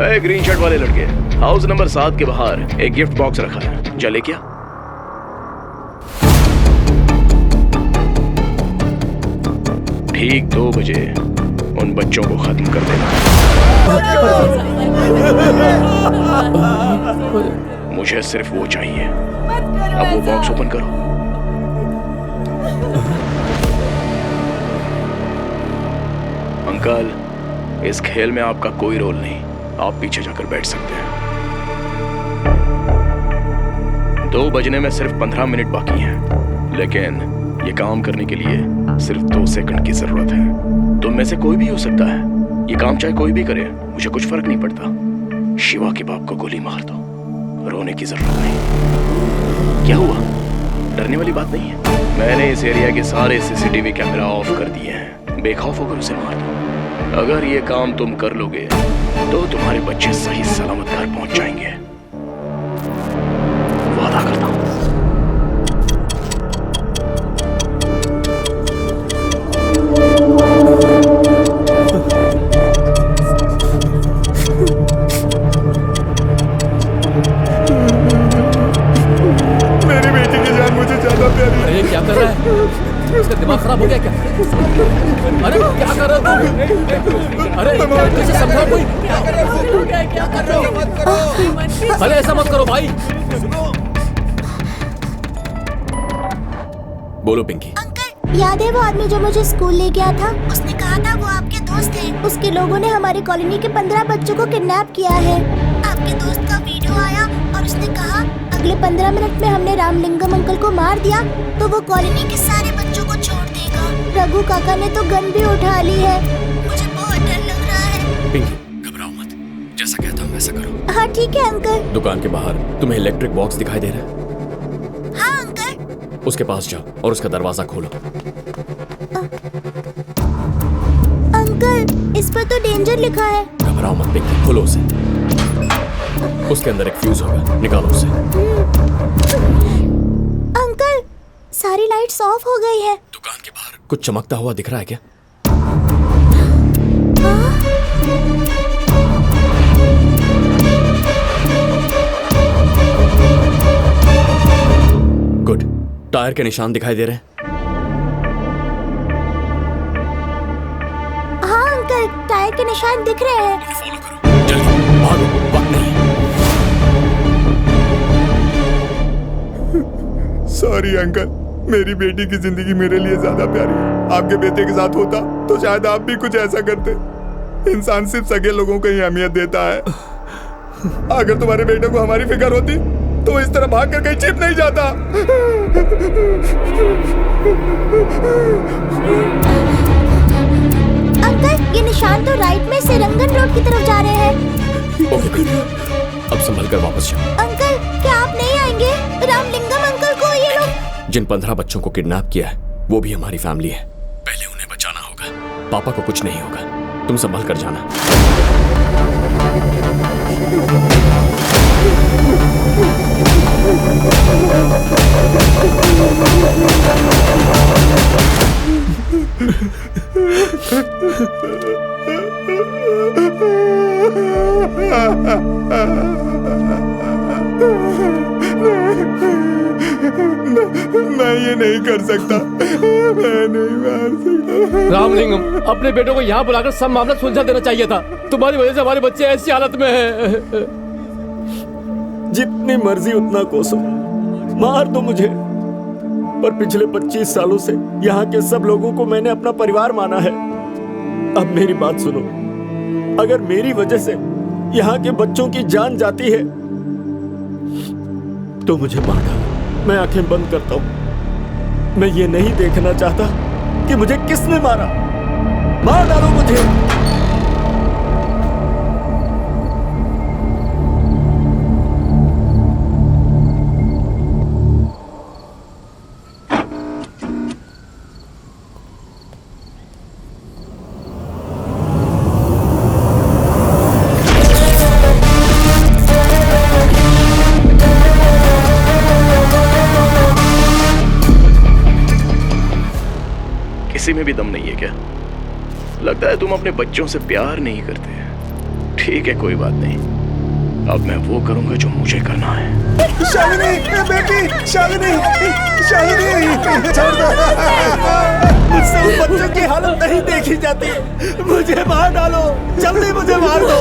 Green shirt वाले लड़के, house number 7 के बाहर एक गिफ्ट बॉक्स रखा है, चले क्या? ठीक 2 बजे उन बच्चों को खत्म कर देना। मुझे सिर्फ वो चाहिए। अब वो बॉक्स ओपन करो। अंकल, इस खेल में आपका कोई रोल नहीं, आप पीछे जाकर बैठ सकते हैं। 2 बजने में सिर्फ 15 मिनट बाकी हैं, लेकिन ये काम करने के लिए सिर्फ 2 सेकंड की जरूरत है। तुम में से कोई भी हो सकता है, ये काम चाहे कोई भी करे, मुझे कुछ फर्क नहीं पड़ता। शिवा के बाप को गोली मार दो, रोने की जरूरत नहीं। क्या हुआ? डरने वाली बात नहीं है। मैंने इस एरिया के सारे सीसीटीवी कैमरा ऑफ कर दिए हैं। बेखौफ होकर उसे मार दो। अगर ये काम तुम कर लोगे तो तुम्हारे बच्चे सही सलामत घर पहुंच जाएंगे, वादा करता हूं। मेरी बेटी की जान मुझे ज्यादा प्यारी है। अरे क्या कर रहा है? उसका दिमाग खराब हो गया क्या? अरे क्या कर रहा तू? अरे कैसे समझा कोई? क्या कर रहे हो? मत करो। अरे ऐसा मत करो भाई। बोलो पिंकी। अंकल, याद है वो आदमी जो मुझे स्कूल ले गया था? उसने कहा था वो आपके दोस्त हैं। उसके लोगों ने हमारी कॉलोनी के 15 बच्चों को किडनैप किया है। आपके दोस्त का वीडियो आया और उसने कहा अगले 15 मिनट में हमने रामलिंगम अंकल को मार दिया तो वो कॉलोनी के सारे बच्चों को छोड़ देगा। रघु काका ने तो गन भी उठा ली है। मुझे बहुत डर लग रहा है। पिंकी घबराओ मत, जैसा कहता हूँ वैसा करो। हाँ ठीक है अंकल। दुकान के बाहर तुम्हें इलेक्ट्रिक बॉक्स दिखाई दे रहा है? हाँ अंकल। उसके पास जाओ और उसका दरवाजा खोलो। अंकल, इस पर तो डेंजर लिखा है। घबराओ मत पिंकी, खोलो उसे। उसके अंदर एक फ्यूज होगा, निकालो उसे। अंकल, सारी लाइट्स ऑफ हो गई है। दुकान के बाहर कुछ चमकता हुआ दिख रहा है क्या? गुड। टायर के निशान दिखाई दे रहे हैं? हाँ अंकल, टायर के निशान दिख रहे हैं। फॉलो करो, जल्दी भागो, वक्त नहीं। सॉरी अंकल, मेरी बेटी की जिंदगी मेरे लिए ज्यादा प्यारी है। आपके बेटे के साथ होता तो शायद आप भी कुछ ऐसा करते। इंसान सिर्फ सगे लोगों को ही अहमियत देता है। अगर तुम्हारे बेटे को हमारी फिक्र होती तो इस तरह भाग कर कहीं छिप नहीं जाता। अंकल, ये निशान तो राइट में से रंगन रोड की तरफ जा रहे हैं। ओके, अब संभल कर वापस जाओ। अंकल, क्या आप नहीं आएंगे? रामलिंगम अंकल को ये लोग। जिन 15 बच्चों को किडनैप किया है वो भी हमारी फैमिली है। पहले उन्हें बचाना होगा। पापा को कुछ नहीं होगा, तुम संभल कर जाना। मैं ये नहीं कर सकता, मैं नहीं मार सकता। रामलिंगम, अपने बेटों को यहाँ बुलाकर सब मामला सुलझा देना चाहिए था। तुम्हारी वजह से हमारे बच्चे ऐसी हालत में हैं। जितनी मर्जी उतना कोसो, मार दो मुझे, पर पिछले 25 सालों से यहाँ के सब लोगों को मैंने अपना परिवार माना है। अब मेरी बात सुनो, अगर मेरी वजह से यहाँ के बच्चों की जान जाती है तो मुझे मार डालो। मैं आंखें बंद करता हूं। मैं ये नहीं देखना चाहता कि मुझे किसने मारा। मार डालो मुझे। किसी में भी दम नहीं है क्या? लगता है तुम अपने बच्चों से प्यार नहीं करते। ठीक है, कोई बात नहीं। अब मैं वो करूंगा जो मुझे करना है। शालिनी, बेटी, शालिनी, शालिनी, छोड़ दो। मुझसे उन बच्चों की हालत नहीं देखी जाती। मुझे मार डालो, जल्दी मुझे मार दो।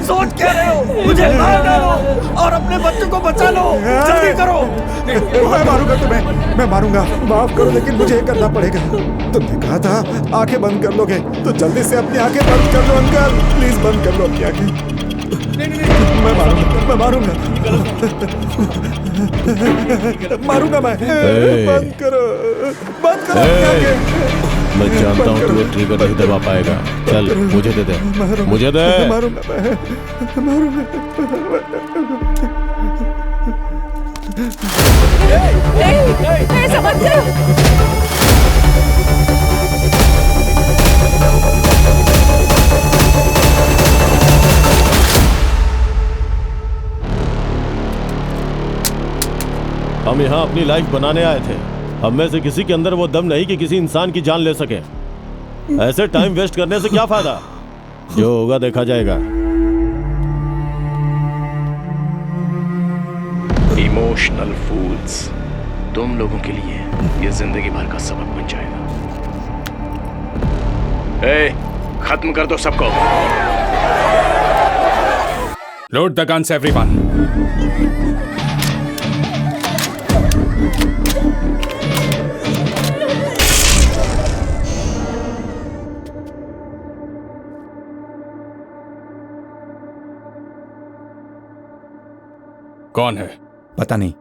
सोच क्या रहे हो? मुझे मार डालो और अपने बच्चों को बचा लो, जल्दी करो। मैं मारूंगा तुम्हें, मैं मारूंगा। माफ करो, लेकिन मुझे ये करना पड़ेगा। तुमने कहा था आंखें बंद कर लोगे, तो जल्दी से अपनी आंखें बंद कर लो अंकल। प्लीज बंद कर लो अपनी आंखें। मैं मारूंगा, मैं मारूंगा, मारूंगा मैं। बंद करो, बंद करो अपनी आंखें। मैं जानता हूँ तू ये ट्रिगर नहीं दबा पाएगा। चल मुझे दे दे, मुझे दे। मारूंगा मैं, मारूंगा। नहीं, ऐसा मत करो। हम यहाँ अपनी लाइफ बनाने आए थे। हम में से किसी के अंदर वो दम नहीं कि किसी इंसान की जान ले सके। ऐसे टाइम वेस्ट करने से क्या फायदा? जो होगा देखा जाएगा। इमोशनल फूल्स, तुम लोगों के लिए ये जिंदगी भर का सबक बन जाएगा। खत्म कर दो सबको। Load the guns everyone. कौन है? पता नहीं।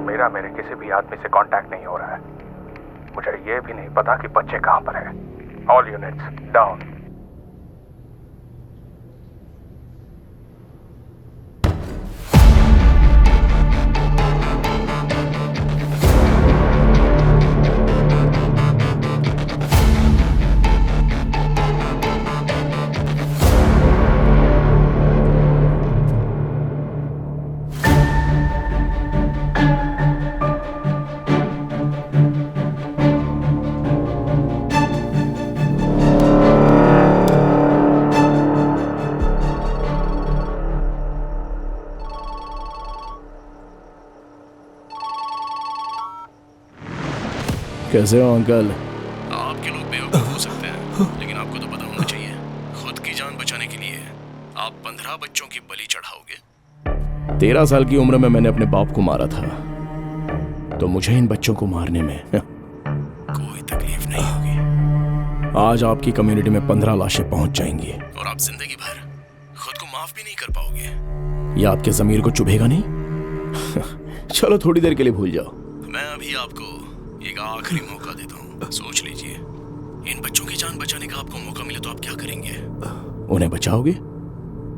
मेरा मेरे किसी भी आदमी से कांटेक्ट नहीं हो रहा है। मुझे ये भी नहीं पता कि बच्चे कहां पर हैं। All units down. कैसे हो अंकल? आपके लोग बेवकूफ हो सकते हैं, लेकिन आपको तो पता होना चाहिए, खुद की जान बचाने के लिए आप 15 बच्चों की बलि चढ़ाओगे। 13 साल की उम्र में मैंने अपने बाप को मारा था, तो मुझे इन बच्चों को मारने में कोई तकलीफ नहीं होगी। आज आपकी कम्युनिटी में 15 लाशें पहुंच जाएंगी और आप जिंदगी भर खुद को माफ भी नहीं कर पाओगे। ये आपके जमीर को चुभेगा नहीं? चलो थोड़ी देर के लिए भूल जाओ। मैं अभी आपको एक आखिरी मौका देता हूँ, सोच लीजिए। इन बच्चों की जान बचाने का आपको मौका मिले तो आप क्या करेंगे? उन्हें बचाओगे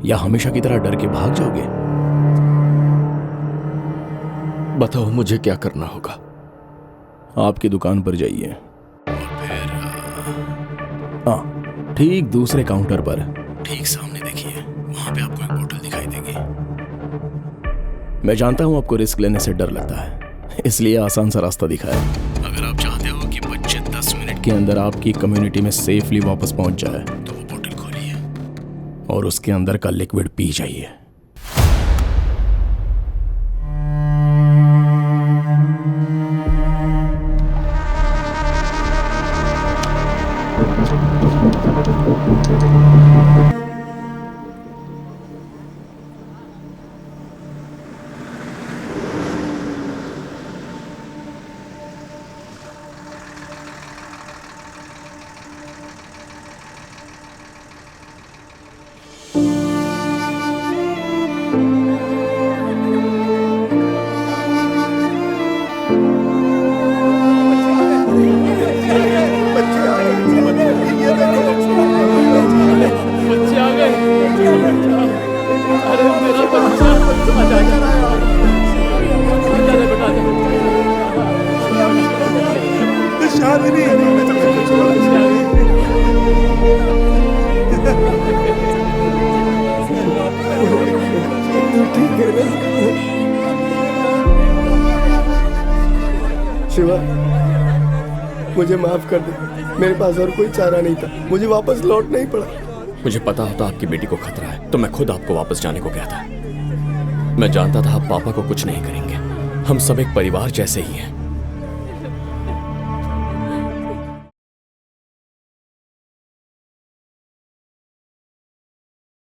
या हमेशा की तरह डर के भाग जाओगे? बताओ मुझे क्या करना होगा। आपकी दुकान पर जाइए और फिर ठीक दूसरे काउंटर पर ठीक सामने देखिए, वहां पे आपको एक बोतल दिखाई देगी। मैं जानता हूं आपको रिस्क लेने से डर लगता है, इसलिए आसान सा रास्ता दिखाया। अगर आप चाहते हो कि बच्चे 10 मिनट के अंदर आपकी कम्युनिटी में सेफली वापस पहुंच जाए तो वो बोतल खोलिए और उसके अंदर का लिक्विड पी जाइए। शिवा, मुझे माफ कर दे, मेरे पास और कोई चारा नहीं था, मुझे वापस लौटना ही पड़ा। मुझे पता होता आपकी बेटी को खतरा है तो मैं खुद आपको वापस जाने को कहता। मैं जानता था आप पापा को कुछ नहीं करेंगे। हम सब एक परिवार जैसे ही हैं।